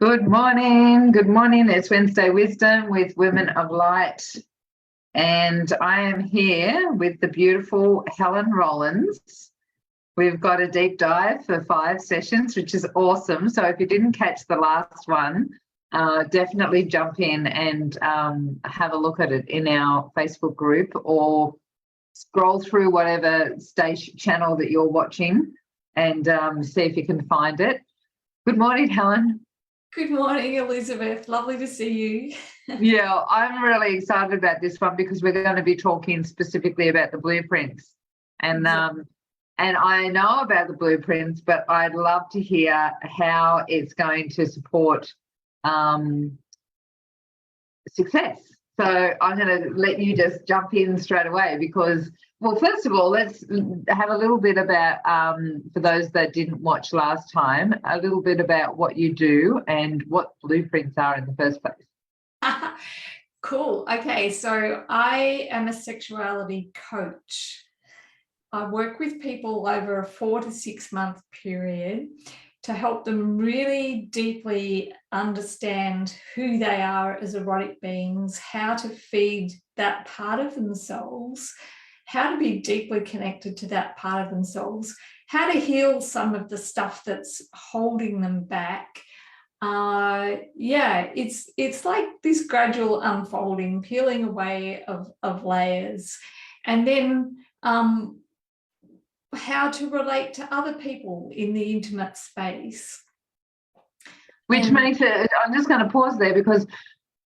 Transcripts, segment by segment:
Good morning. Good morning. It's Wednesday Wisdom with Women of Light. And I am here with the beautiful Helen Rowlands. We've got a deep dive for 5 sessions, which is awesome. So if you didn't catch the last one, definitely jump in and have a look at it in our Facebook group or scroll through whatever station channel that you're watching and see if you can find it. Good morning, Helen. Good morning, Elizabeth. Lovely to see you. Yeah, I'm really excited about this one because we're going to be talking specifically about the blueprints. And I know about the blueprints, but I'd love to hear how it's going to support success. So I'm going to let you just jump in straight away because, well, first of all, let's have a little bit about, for those that didn't watch last time, a little bit about what you do and what blueprints are in the first place. Cool. Okay, so I am a sexuality coach. I work with people over a 4 to 6 month period to help them really deeply understand who they are as erotic beings, how to feed that part of themselves, how to be deeply connected to that part of themselves, how to heal some of the stuff that's holding them back. It's like this gradual unfolding, peeling away of layers, and then how to relate to other people in the intimate space. Which makes it, I'm just going to pause there because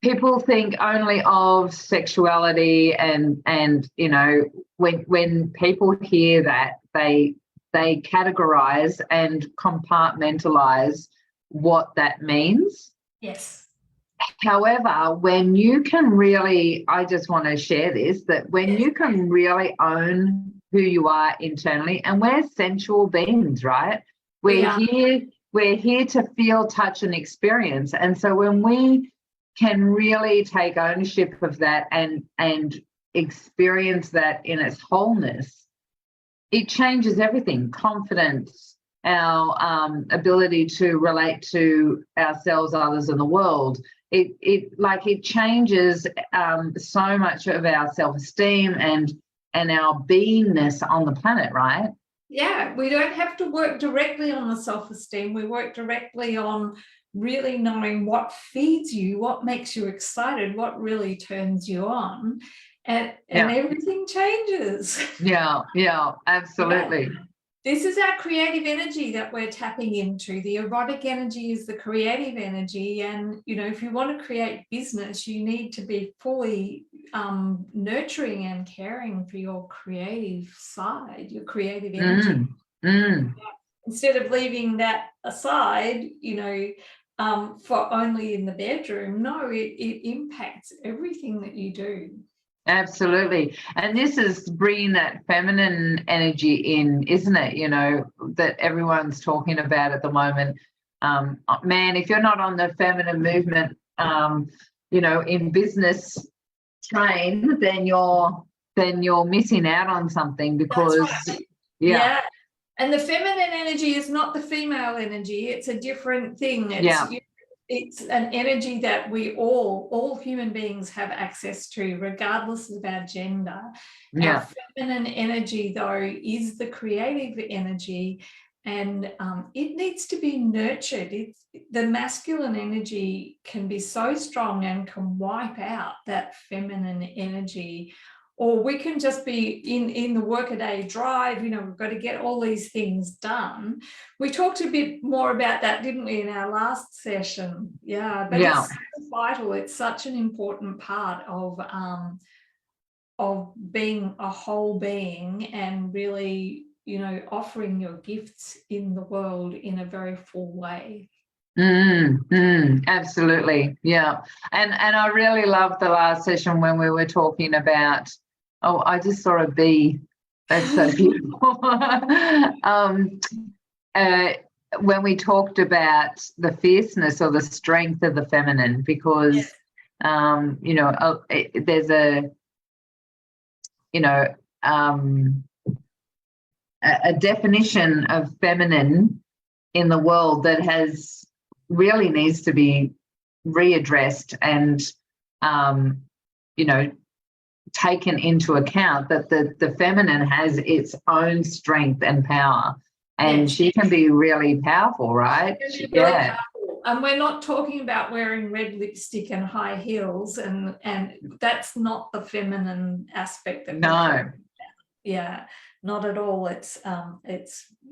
people think only of sexuality and you know, when people hear that, they categorize and compartmentalize what that means. Yes. However, when you can really, I just want to share this, that when you can really own who you are internally, and we're sensual beings, right? We're here to feel, touch, and experience. And so when we can really take ownership of that and experience that in its wholeness, it changes everything. Confidence, our ability to relate to ourselves, others, and the world. It changes so much of our self-esteem and our beingness on the planet, right? Yeah, we don't have to work directly on the self-esteem. We work directly on really knowing what feeds you, what makes you excited, what really turns you on, and everything changes. Yeah, absolutely. Yeah. This is our creative energy that we're tapping into. The erotic energy is the creative energy. And, you know, if you want to create business, you need to be fully nurturing and caring for your creative side, your creative energy. Instead of leaving that aside, you know, for only in the bedroom. No, it impacts everything that you do. Absolutely. And this is bringing that feminine energy in, isn't it? You know, that everyone's talking about at the moment. Man, if you're not on the feminine movement, you know, in business train, then you're missing out on something because, right. Yeah. And the feminine energy is not the female energy. It's a different thing. It's an energy that we all human beings have access to, regardless of our gender. Our feminine energy, though, is the creative energy, and it needs to be nurtured. The masculine energy can be so strong and can wipe out that feminine energy. Or we can just be in the workaday drive, you know, we've got to get all these things done. We talked a bit more about that, didn't we, in our last session? Yeah, but it's vital. It's such an important part of being a whole being and really, you know, offering your gifts in the world in a very full way. Absolutely. Yeah. And I really loved the last session when we were talking about, oh, I just saw a bee. That's so beautiful. When we talked about the fierceness or the strength of the feminine, because, you know, there's a definition of feminine in the world that has really needs to be readdressed and, you know, taken into account, that the feminine has its own strength and power, and Yes. she can be really powerful, right? She can be really powerful. And we're not talking about wearing red lipstick and high heels, and that's not the feminine aspect that No. Yeah, not at all. It's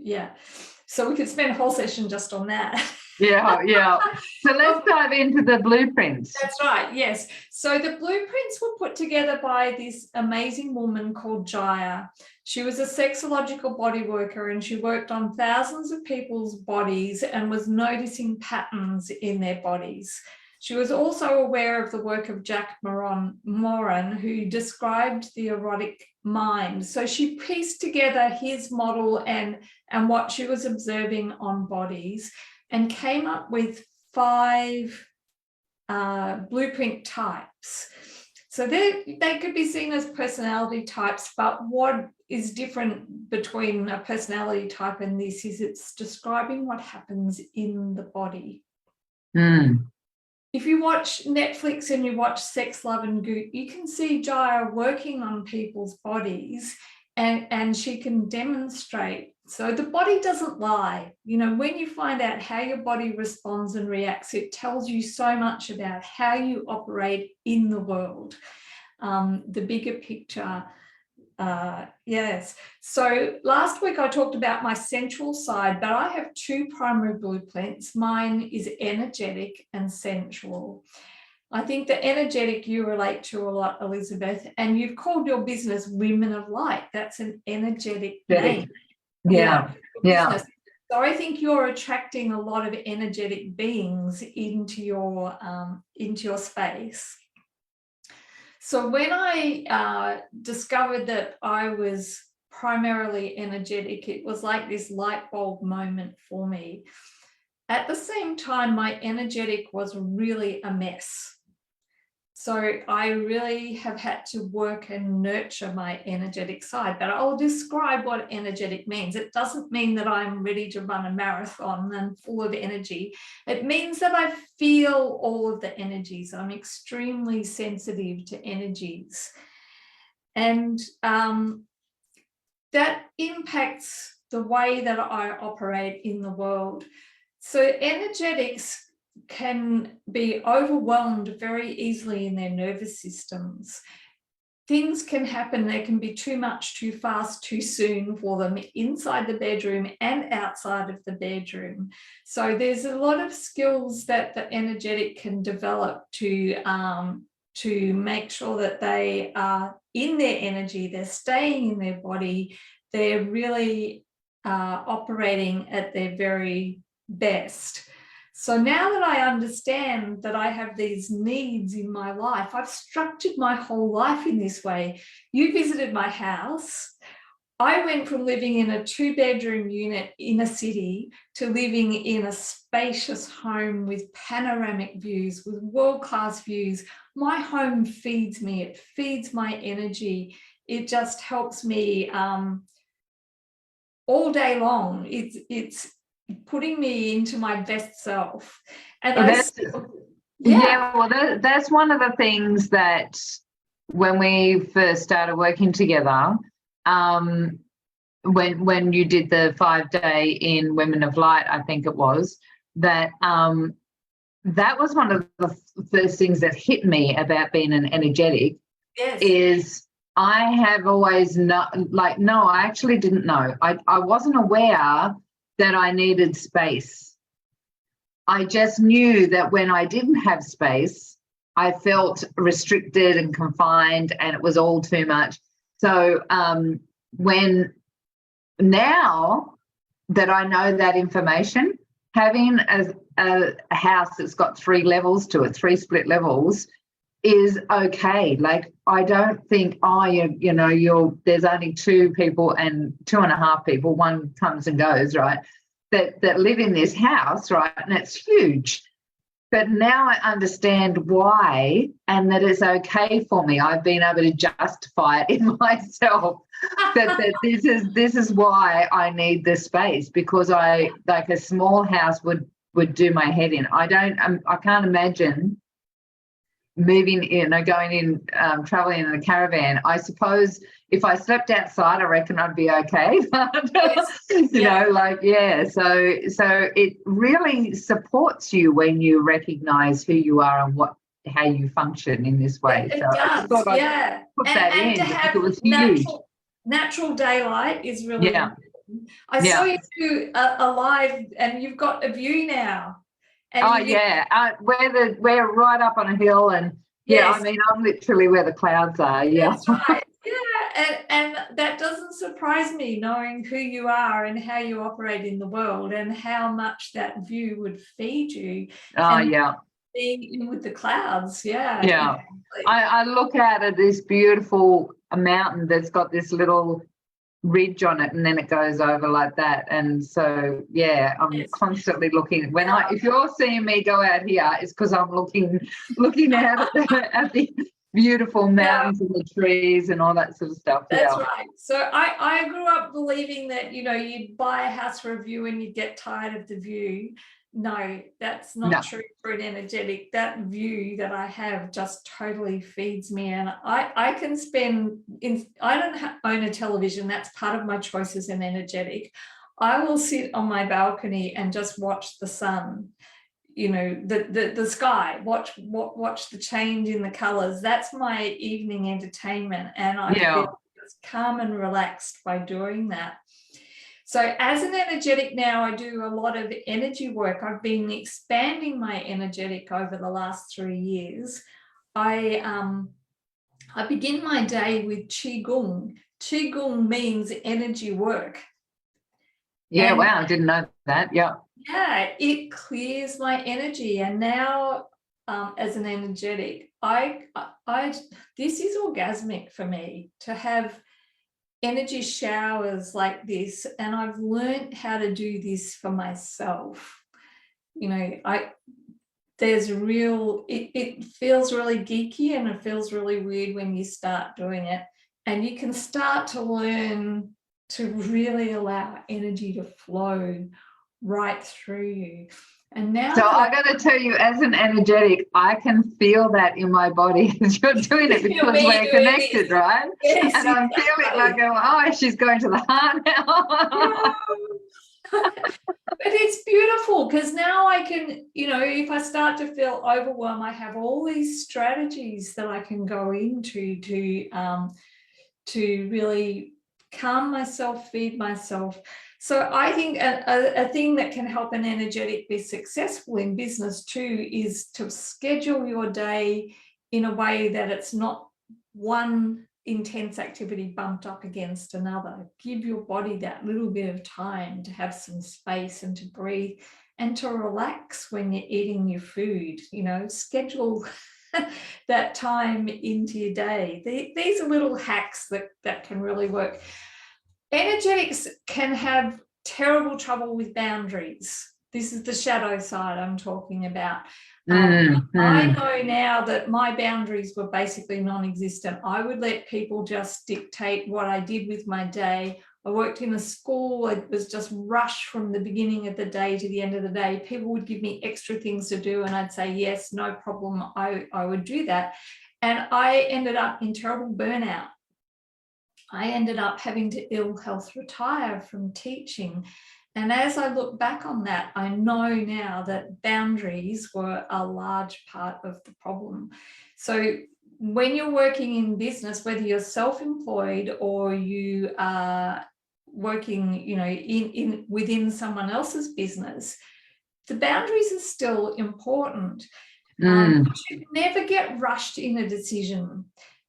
yeah. So we could spend a whole session just on that. Yeah. So let's dive into the blueprints. That's right, yes. So the blueprints were put together by this amazing woman called Jaya. She was a sexological body worker, and she worked on thousands of people's bodies and was noticing patterns in their bodies. She was also aware of the work of Jack Moran, who described the erotic mind. So she pieced together his model and what she was observing on bodies, and came up with 5 blueprint types. So they could be seen as personality types, but what is different between a personality type and this is it's describing what happens in the body. If you watch Netflix and you watch Sex, Love and Goop, you can see Jaya working on people's bodies, and she can demonstrate. So the body doesn't lie. You know, when you find out how your body responds and reacts, it tells you so much about how you operate in the world, the bigger picture. Yes. So last week I talked about my sensual side, but I have 2 primary blueprints. Mine is energetic and sensual. I think the energetic you relate to a lot, Elizabeth, and you've called your business Women of Light. That's an energetic name. Yeah. So I think you're attracting a lot of energetic beings into your space. So when I discovered that I was primarily energetic, it was like this light bulb moment for me. At the same time, my energetic was really a mess. So I really have had to work and nurture my energetic side, but I'll describe what energetic means. It doesn't mean that I'm ready to run a marathon and full of energy. It means that I feel all of the energies. I'm extremely sensitive to energies. And that impacts the way that I operate in the world. So energetics can be overwhelmed very easily in their nervous systems. Things can happen, they can be too much, too fast, too soon for them inside the bedroom and outside of the bedroom. So there's a lot of skills that the energetic can develop to make sure that they are in their energy, they're staying in their body, they're really operating at their very best. So now that I understand that I have these needs in my life, I've structured my whole life in this way. You visited my house. I went from living in a 2-bedroom unit in a city to living in a spacious home with panoramic views, with world-class views. My home feeds me. It feeds my energy. It just helps me all day long. It's putting me into my best self. And that's one of the things that when we first started working together, when you did the 5-day in Women of Light, I think it was, that that was one of the first things that hit me about being an energetic. Yes. Is I have always I actually didn't know. I wasn't aware that I needed space. I just knew that when I didn't have space, I felt restricted and confined, and it was all too much. So when now that I know that information, having a house that's got 3 levels to it, 3 split levels, is okay. Like, I don't think, there's only 2 people and 2.5 people, one comes and goes, right, that live in this house, right, and it's huge. But now I understand why, and that it's okay for me. I've been able to justify it in myself that this is why I need this space, because a small house would would do my head in. I can't imagine moving in or going in, traveling in a caravan. I suppose if I slept outside, I reckon I'd be okay. Yes. You know, like, yeah. So it really supports you when you recognize who you are and how you function in this way. It So does, I just thought I'd put that in to have because it was huge. Natural daylight is really important. I saw you alive, and you've got a view now. And we're right up on a hill, and yes. I mean, I'm literally where the clouds are. Yeah, that's right. Yeah, and that doesn't surprise me, knowing who you are and how you operate in the world, and how much that view would feed you. Being in with the clouds. Yeah. Exactly. I look out at this beautiful mountain that's got this little ridge on it, and then it goes over like that. And so I'm constantly looking. If you're seeing me go out here, it's because I'm looking out at the beautiful mountains and the trees and all that sort of stuff. That's right. So I grew up believing that, you know, you'd buy a house for a view and you'd get tired of the view. No, that's not true for an energetic. That view that I have just totally feeds me. And I can spend I don't own a television. That's part of my choice as an energetic. I will sit on my balcony and just watch the sun, you know, the sky, watch the change in the colors. That's my evening entertainment. And I feel just calm and relaxed by doing that. So as an energetic now, I do a lot of energy work. I've been expanding my energetic over the last 3 years. I begin my day with Qigong. Qigong means energy work. Yeah, and, wow, I didn't know that. Yeah. Yeah, it clears my energy. And now as an energetic, this is orgasmic for me to have energy showers like this, and I've learned how to do this for myself. You know, it feels really geeky, and it feels really weird when you start doing it, and you can start to learn to really allow energy to flow right through you. And now, so I got to tell you, as an energetic, I can feel that in my body as you're doing it, because we're connected, right? Yes, and I'm feeling like, oh, she's going to the heart now. But it's beautiful, because now I can, you know, if I start to feel overwhelmed, I have all these strategies that I can go into to really calm myself, feed myself. So I think a thing that can help an energetic be successful in business too is to schedule your day in a way that it's not one intense activity bumped up against another. Give your body that little bit of time to have some space and to breathe and to relax when you're eating your food. You know, schedule that time into your day. These are little hacks that can really work. Energetics can have terrible trouble with boundaries. This is the shadow side I'm talking about. I know now that my boundaries were basically non-existent. I would let people just dictate what I did with my day. I worked in a school. It was just rushed from the beginning of the day to the end of the day. People would give me extra things to do, and I'd say, yes, no problem, I would do that. And I ended up in terrible burnout. I ended up having to ill health retire from teaching. And as I look back on that, I know now that boundaries were a large part of the problem. So when you're working in business, whether you're self-employed or you are working, you know, within someone else's business, the boundaries are still important. You should never get rushed in a decision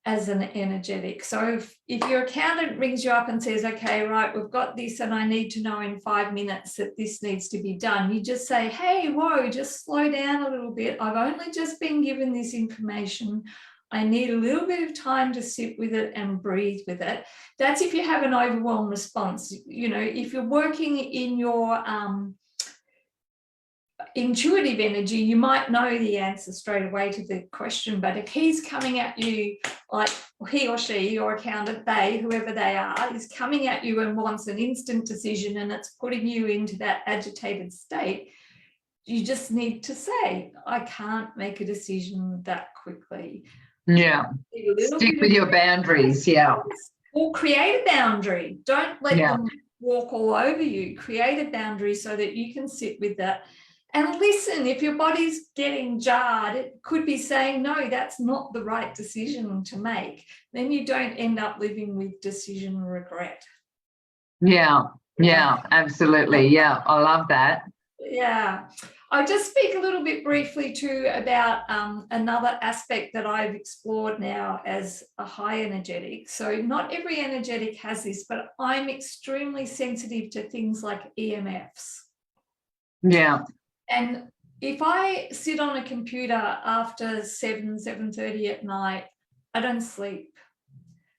as an energetic. So if your accountant rings you up and says, okay, right, we've got this and I need to know in 5 minutes that this needs to be done, you just say, hey, whoa, just slow down a little bit. I've only just been given this information. I need a little bit of time to sit with it and breathe with it. That's if you have an overwhelmed response. You know, if you're working in your intuitive energy, you might know the answer straight away to the question, but if he's coming at you, like he or she, your accountant, they, whoever they are, is coming at you and wants an instant decision, and it's putting you into that agitated state, you just need to say, I can't make a decision that quickly. Yeah. Stick with your boundaries. Yeah. Or create a boundary. Don't let Yeah. them walk all over you. Create a boundary so that you can sit with that. And listen, if your body's getting jarred, it could be saying, no, that's not the right decision to make. Then you don't end up living with decision regret. Yeah. Yeah, absolutely. Yeah, I love that. Yeah. I'll just speak a little bit briefly too about another aspect that I've explored now as a high energetic. So not every energetic has this, but I'm extremely sensitive to things like EMFs. Yeah. And if I sit on a computer after 7:30 at night, I don't sleep.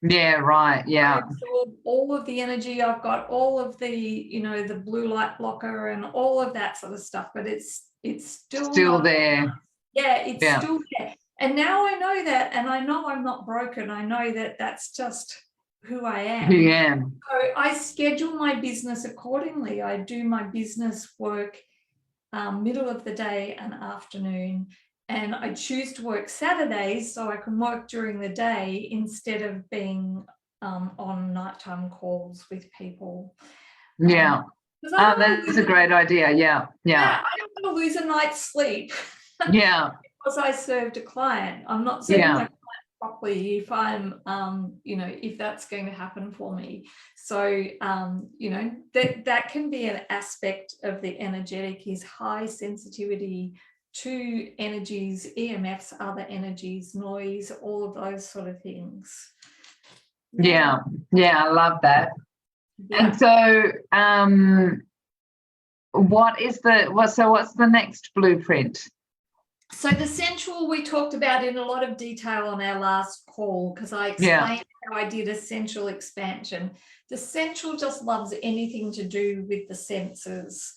Yeah, right. Yeah. I absorb all of the energy. I've got all of the, you know, the blue light blocker and all of that sort of stuff, but it's still there. Yeah, it's still there. And now I know that, and I know I'm not broken. I know that that's just who I am. Yeah. So I schedule my business accordingly. I do my business work middle of the day and afternoon. And I choose to work Saturdays so I can work during the day instead of being on nighttime calls with people. Yeah. That's a great idea. Yeah. Yeah. I don't want to lose a night's sleep. Yeah. Because I served a client. I'm not serving my client properly if I'm, you know, if that's going to happen for me. So, you know, that can be an aspect of the energetic, is high sensitivity to energies, EMFs, other energies, noise, all of those sort of things. Yeah. Yeah, I love that. Yeah. And so what's the next blueprint? So the sensual we talked about in a lot of detail on our last call, because I explained how I did a sensual expansion. The sensual just loves anything to do with the senses.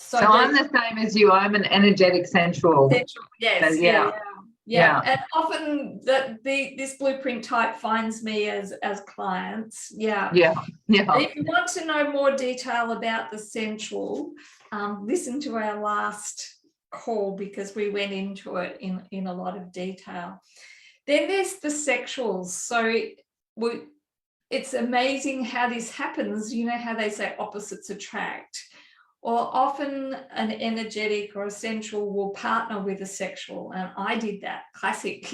So I'm the same as you. I'm an energetic sensual. Yes, So, yeah. And often this blueprint type finds me as clients. Yeah. If you want to know more detail about the sensual, listen to our last call, because we went into it in a lot of detail. Then there's the sexuals. So it's amazing how this happens. You know how they say opposites attract. Or often an energetic or a sensual will partner with a sexual. And I did that, classic.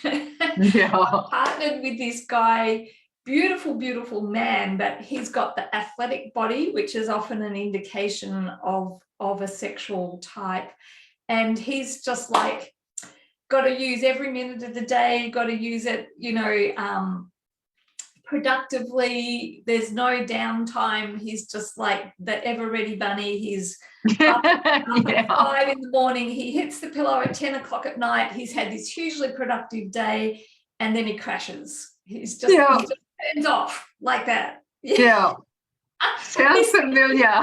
I partnered with this guy, beautiful, beautiful man, but he's got the athletic body, which is often an indication of a sexual type. And he's just like, got to use every minute of the day, got to use it, you know, productively. There's no downtime. He's just like the ever ready bunny. He's up at 5 in the morning. He hits the pillow at 10 o'clock at night. He's had this hugely productive day, and then he crashes. He just turns off like that. Sounds familiar.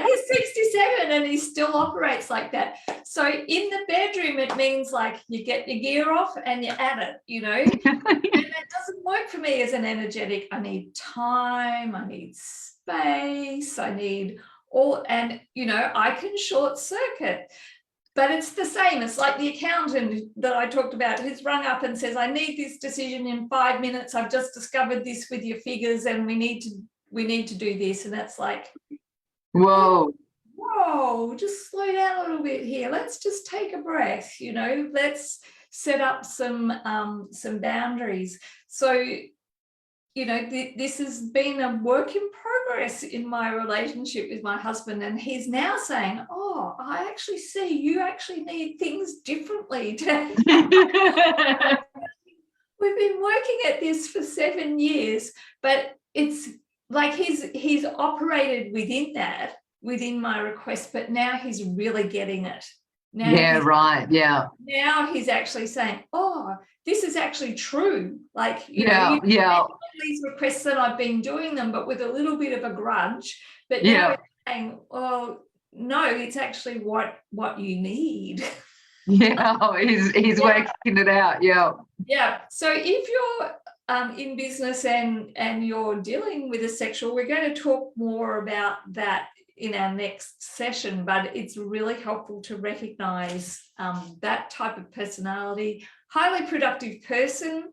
He's 67 and he still operates like that. So in the bedroom, it means like you get your gear off and you're at it, you know. And that doesn't work for me as an energetic. I need time, I need space, I need all, and you know, I can short circuit. But it's the same. It's like the accountant that I talked about, who's rung up and says, I need this decision in 5 minutes. I've just discovered this with your figures and we need to do this. And that's like, whoa, just slow down a little bit here. Let's just take a breath, you know, let's set up some boundaries. So, you know, this has been a work in progress in my relationship with my husband. And he's now saying, oh, I actually see you actually need things differently. We've been working at this for 7 years, but it's like he's operated within my request, but now he's really getting it. Now Now he's actually saying, oh, this is actually true. Like, you know, these requests that I've been doing them, but with a little bit of a grudge. But now he's saying, oh, no, it's actually what you need. He's working it out. So if you're in business and you're dealing with a sexual, we're going to talk more about that in our next session, but it's really helpful to recognize that type of personality. Highly productive person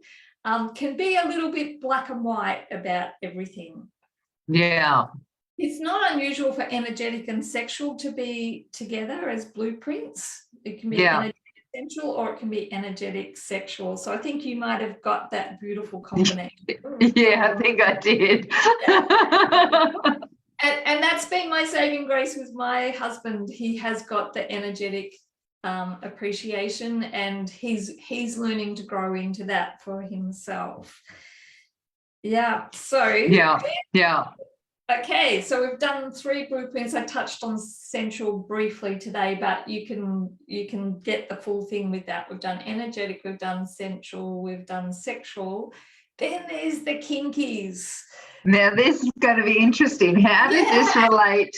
can be a little bit black and white about everything. Yeah. It's not unusual for energetic and sexual to be together as blueprints. It can be energetic sensual, or it can be energetic sexual. So I think you might have got that beautiful combination. Yeah, I think I did. And that's been my saving grace with my husband. He has got the energetic appreciation, and he's learning to grow into that for himself. Yeah. So yeah. Okay, so we've done 3 blueprints. I touched on sensual briefly today, but you can get the full thing with that. We've done energetic, we've done sensual, we've done sexual. Then there's the kinkies. Now this is going to be interesting. How did this relate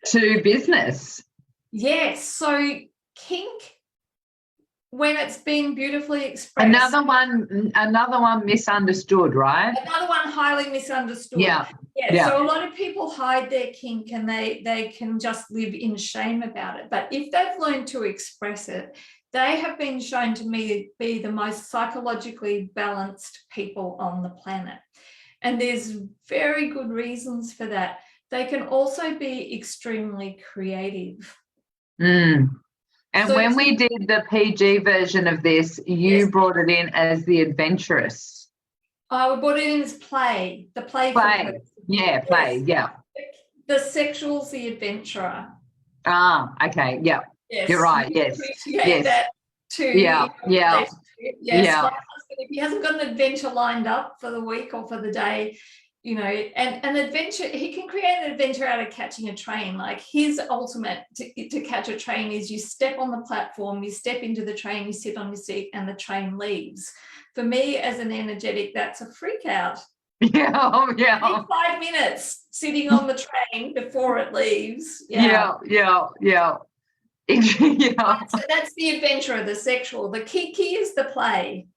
to business? Yes, so kink, when it's been beautifully expressed. Another one misunderstood, right? Another one highly misunderstood. Yeah. So a lot of people hide their kink, and they can just live in shame about it. But if they've learned to express it, they have been shown to me be the most psychologically balanced people on the planet. And there's very good reasons for that. They can also be extremely creative. And so when we did the PG version of this, you brought it in as the adventurous. We brought it in as play, the playful person. Yeah, play, yeah. The sexual's the adventurer. Okay, yeah. Yes. You're right, You yes. appreciate that too. Yeah. Yes. My husband, if he hasn't got an adventure lined up for the week or for the day, and an adventure, he can create an adventure out of catching a train. Like his ultimate to catch a train is you step on the platform, you step into the train, you sit on your seat, and the train leaves. For me, as an energetic, that's a freak out. Yeah. I need 5 minutes sitting on the train before it leaves. Yeah. So that's the adventure, the sexual. The kinky is the play.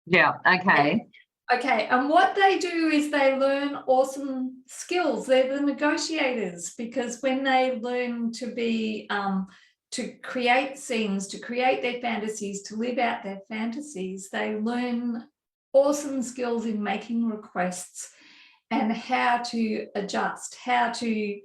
Yeah. Okay. Okay, and what they do is they learn awesome skills. They're the negotiators, because when they learn to be, to create scenes, to create their fantasies, to live out their fantasies, they learn awesome skills in making requests and how to adjust, how to,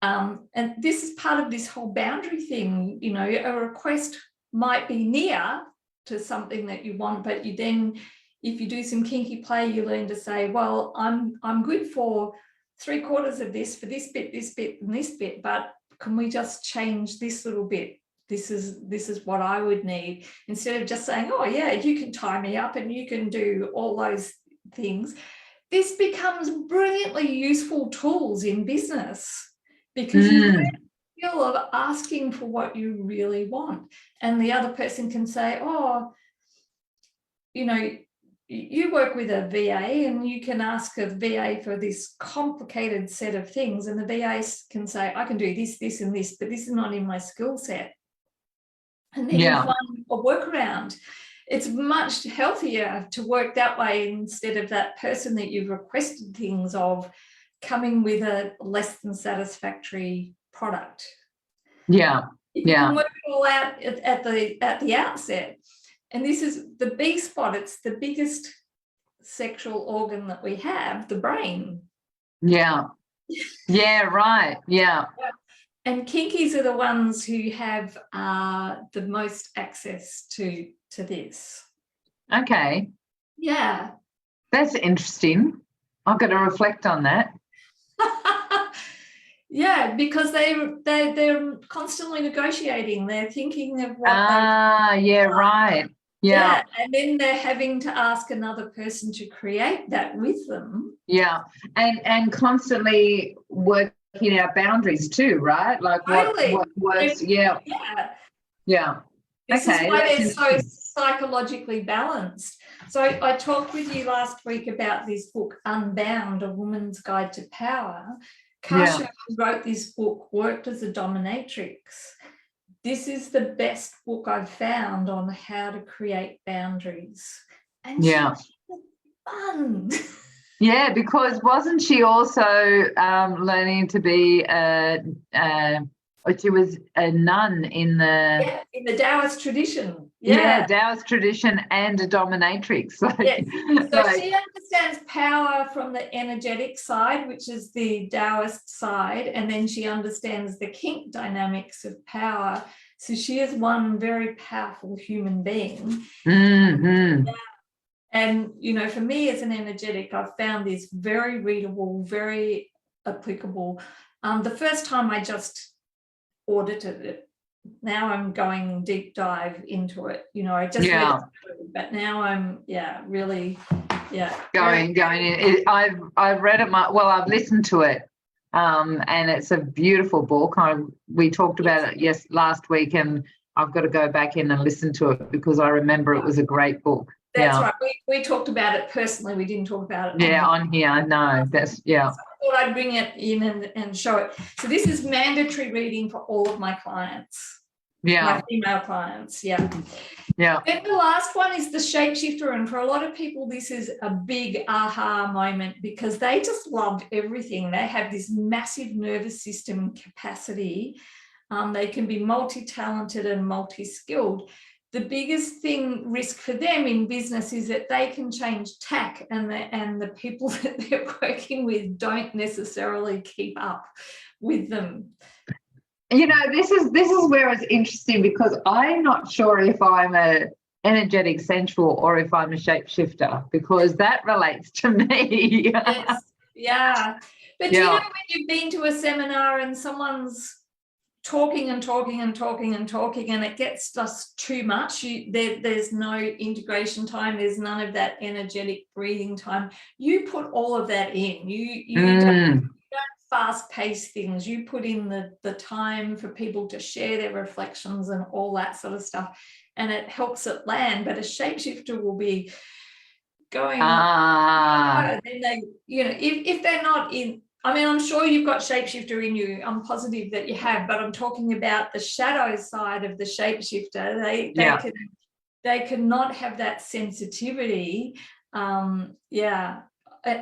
and this is part of this whole boundary thing. A request might be near to something that you want, but you then, if you do some kinky play, you learn to say, well, I'm good for 3/4 of this, for this bit, and this bit, but can we just change this little bit? This is what I would need, instead of just saying, oh yeah, you can tie me up and you can do all those things. This becomes brilliantly useful tools in business, because you learn the skill of asking for what you really want, and the other person can say, oh, you work with a VA and you can ask a VA for this complicated set of things, and the VA can say, I can do this, this, and this, but this is not in my skill set. And then you find a workaround. It's much healthier to work that way, instead of that person that you've requested things of coming with a less than satisfactory product. Yeah. You can work it all out at the outset. And this is the B spot. It's the biggest sexual organ that we have, the brain. Yeah. Yeah, right. Yeah. And kinkies are the ones who have the most access to this. Okay. Yeah. That's interesting. I've got to reflect on that. Yeah, because they're constantly negotiating. They're thinking of what right. Yeah. And then they're having to ask another person to create that with them. Yeah. And constantly working out boundaries too, right? Like what works. Yeah. This is why they're so psychologically balanced. So I talked with you last week about this book, Unbound, A Woman's Guide to Power. Kasha, who wrote this book, worked as a dominatrix. This is the best book I've found on how to create boundaries. And she's fun. Yeah, because wasn't she also learning to be she was a nun in the in the Taoist tradition. Taoist tradition and a dominatrix. Yes. So she understands power from the energetic side, which is the Taoist side, and then she understands the kink dynamics of power. So she is one very powerful human being. Mm-hmm. And, you know, for me as an energetic, I've found this very readable, very applicable. The first time I just audited it. Now I'm going deep dive into it. You know, I just read it through, but now I'm really going in. I've read it. I've listened to it, and it's a beautiful book. We talked about it last week, and I've got to go back in and listen to it because I remember it was a great book. That's right. We talked about it personally. We didn't talk about it. On here. No, that's So I thought I'd bring it in and show it. So this is mandatory reading for all of my clients. My female clients. Yeah. Then the last one is the shapeshifter, and for a lot of people, this is a big aha moment because they just love everything. They have this massive nervous system capacity. They can be multi-talented and multi-skilled. The biggest risk for them in business is that they can change tack, and the people that they're working with don't necessarily keep up with them. You know, this is where it's interesting because I'm not sure if I'm a energetic sensual or if I'm a shapeshifter, because that relates to me. Yes. Yeah. But you know, when you've been to a seminar and someone's talking and talking and talking and talking and it gets just too much, there's no integration time, there's none of that energetic breathing time. You put all of that in. You don't fast pace things. You put in the time for people to share their reflections and all that sort of stuff, and it helps it land. But a shapeshifter will be going then they, you know, if they're not in, I mean, I'm sure you've got shapeshifter in you. I'm positive that you have, but I'm talking about the shadow side of the shapeshifter. They cannot have that sensitivity. And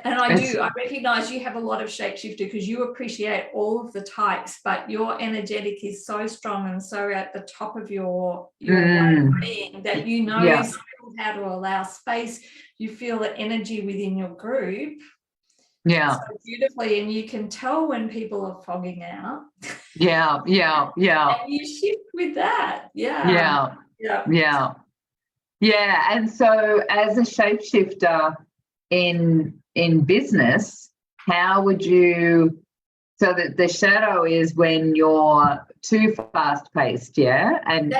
I recognize you have a lot of shapeshifter because you appreciate all of the types, but your energetic is so strong and so at the top of your way of being that you know how to allow space. You feel the energy within your group so beautifully, and you can tell when people are fogging out. And you shift with that. And so as a shapeshifter in business, how would you, so that the shadow is when you're too fast paced, and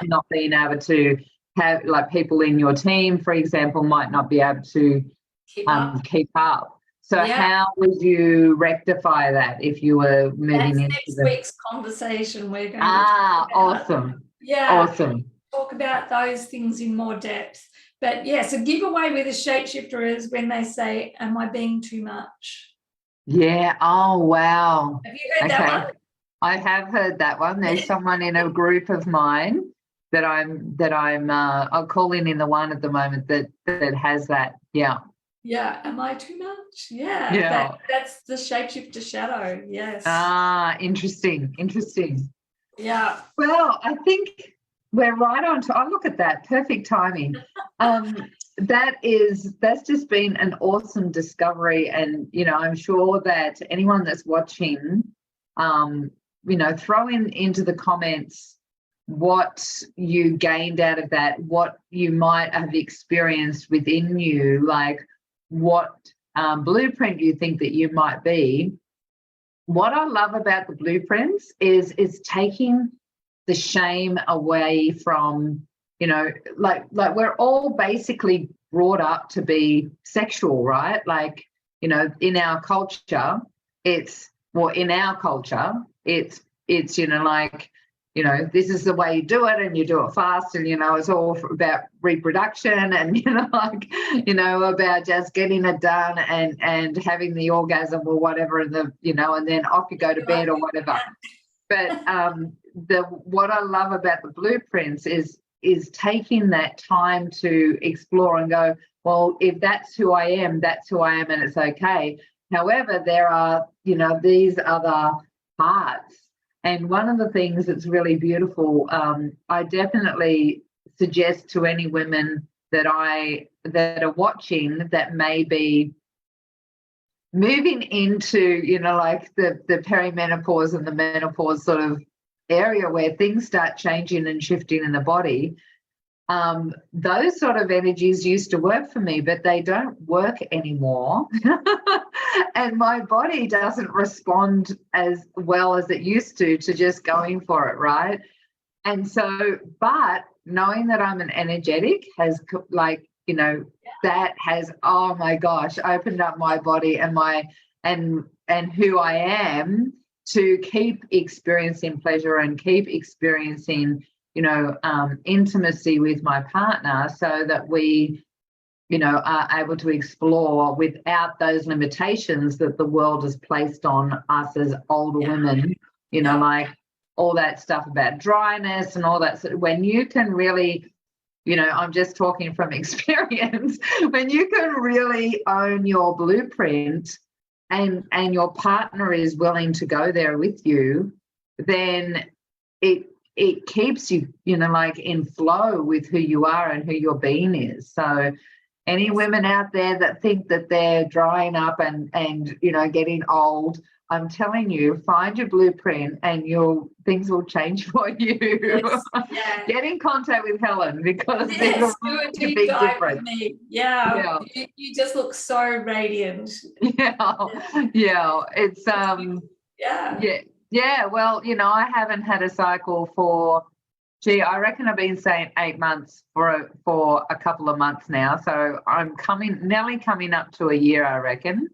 not being able to have, like, people in your team, for example, might not be able to keep up. So how would you rectify that if you were moving into next week's conversation? We're going to awesome. Awesome. Talk about those things in more depth. But yes, a giveaway with a shapeshifter is when they say, "Am I being too much?" Yeah. Oh, wow. Have you heard that one? I have heard that one. There's someone in a group of mine that I'm calling in the one at the moment that has that. Yeah. Yeah. Am I too much? Yeah. That's the shapeshifter shadow. Yes. Interesting. Yeah. Well, I think we're right on to. Oh, look at that. Perfect timing. That's just been an awesome discovery. And, you know, I'm sure that anyone that's watching, you know, throw into the comments what you gained out of that, what you might have experienced within you, like what blueprint you think that you might be. What I love about the blueprints is taking the shame away from, you know, like we're all basically brought up to be sexual, right? Like, you know, in our culture, it's, you know, like, you know, this is the way you do it and you do it fast, and, you know, it's all about reproduction and, you know, like, you know, about just getting it done and having the orgasm or whatever, and you know, and then off you go to bed or whatever. But what I love about the blueprints is taking that time to explore and go, well, if that's who I am, that's who I am, and it's okay. However, there are, these other parts. And one of the things that's really beautiful, I definitely suggest to any women that are watching that may be moving into, like the perimenopause and the menopause sort of area where things start changing and shifting in the body. Those sort of energies used to work for me, but they don't work anymore. And my body doesn't respond as well as it used to just going for it, right? And so, but knowing that I'm an energetic has, like, that has, oh my gosh, opened up my body and and who I am to keep experiencing pleasure and keep experiencing intimacy with my partner, so that we are able to explore without those limitations that the world has placed on us as older women, like all that stuff about dryness and all that. So when you can really, I'm just talking from experience, when you can really own your blueprint and your partner is willing to go there with you, then it keeps you, like in flow with who you are and who your being is. So any women out there that think that they're drying up and getting old, I'm telling you, find your blueprint and things will change for you. Yes, yeah. Get in contact with Helen, because yes, there's do a deep dive with me. Yeah. You just look so radiant. Yeah. It's Yeah, well, I haven't had a cycle for, I reckon I've been saying 8 months for a couple of months now. So I'm nearly coming up to a year, I reckon.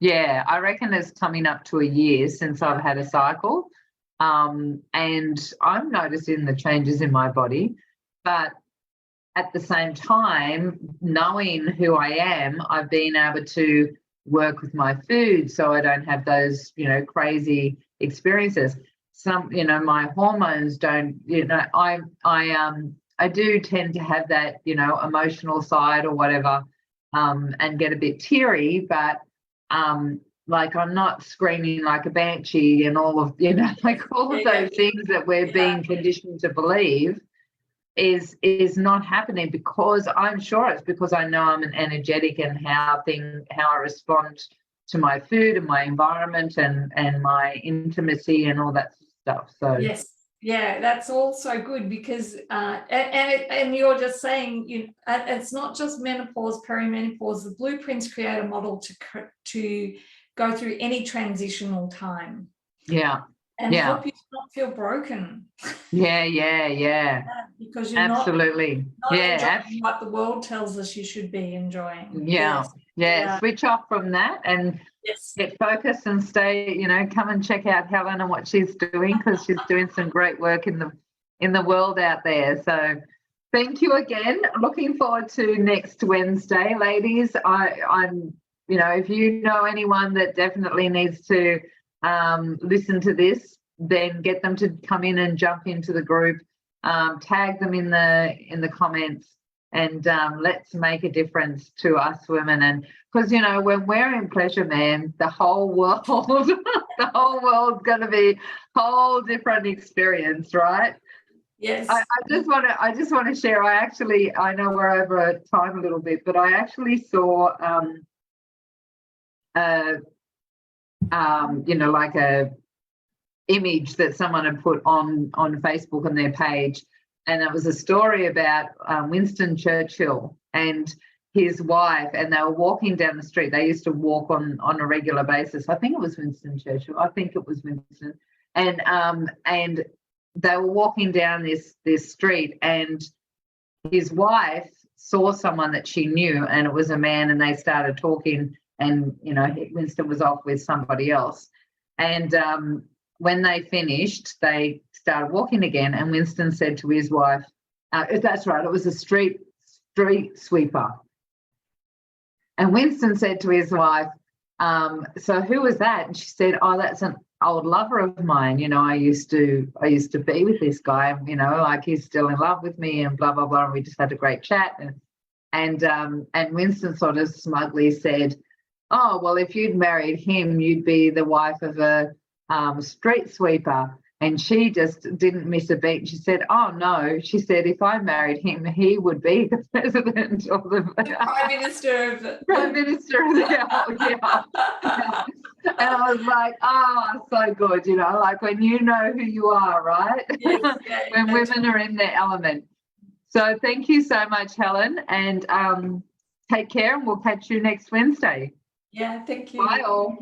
Yeah, I reckon it's coming up to a year since I've had a cycle. And I'm noticing the changes in my body. But at the same time, knowing who I am, I've been able to work with my food so I don't have those, crazy experiences. My hormones don't, I do tend to have that, emotional side or whatever, and get a bit teary, but like I'm not screaming like a banshee and all of, like all of those things that we're being conditioned to believe is not happening, because I'm sure it's because I know I'm an energetic and how I respond to my food and my environment and my intimacy and all that stuff. So yes, yeah, that's also good, because and you're just saying it's not just menopause, perimenopause. The blueprints create a model to go through any transitional time. Yeah. And help you not feel broken. Yeah. Because you're absolutely not enjoying what the world tells us you should be enjoying. Yeah. Switch off from that and get focused and stay, come and check out Helen and what she's doing, because she's doing some great work in the world out there. So thank you again. Looking forward to next Wednesday, ladies. I'm if you know anyone that definitely needs to listen to this, then get them to come in and jump into the group, tag them in the comments, and let's make a difference to us women. And because when we're in pleasure, man, the whole world the whole world's going to be a whole different experience, right? Yes. I just want to share, I know we're over time a little bit, but I actually saw like a image that someone had put on Facebook on their page, and it was a story about Winston Churchill and his wife, and they were walking down the street. They used to walk on a regular basis. I think it was Winston Churchill. And they were walking down this street, and his wife saw someone that she knew, and it was a man, and they started talking, and Winston was off with somebody else. And when they finished, they started walking again, and Winston said to his wife, that's right, it was a street sweeper. And Winston said to his wife, so who was that? And she said, oh, that's an old lover of mine. You know, I used to be with this guy, you know, like he's still in love with me and blah, blah, blah. And we just had a great chat. And Winston sort of smugly said, oh, well, if you'd married him, you'd be the wife of a street sweeper. And she just didn't miss a beat. She said, oh, no. She said, if I married him, he would be the president of the Prime Minister of the yeah. And I was like, oh, so good, you know, like when you know who you are, right? Yes, when women are in their element. So thank you so much, Helen, and take care, and we'll catch you next Wednesday. Yeah, thank you. Bye all.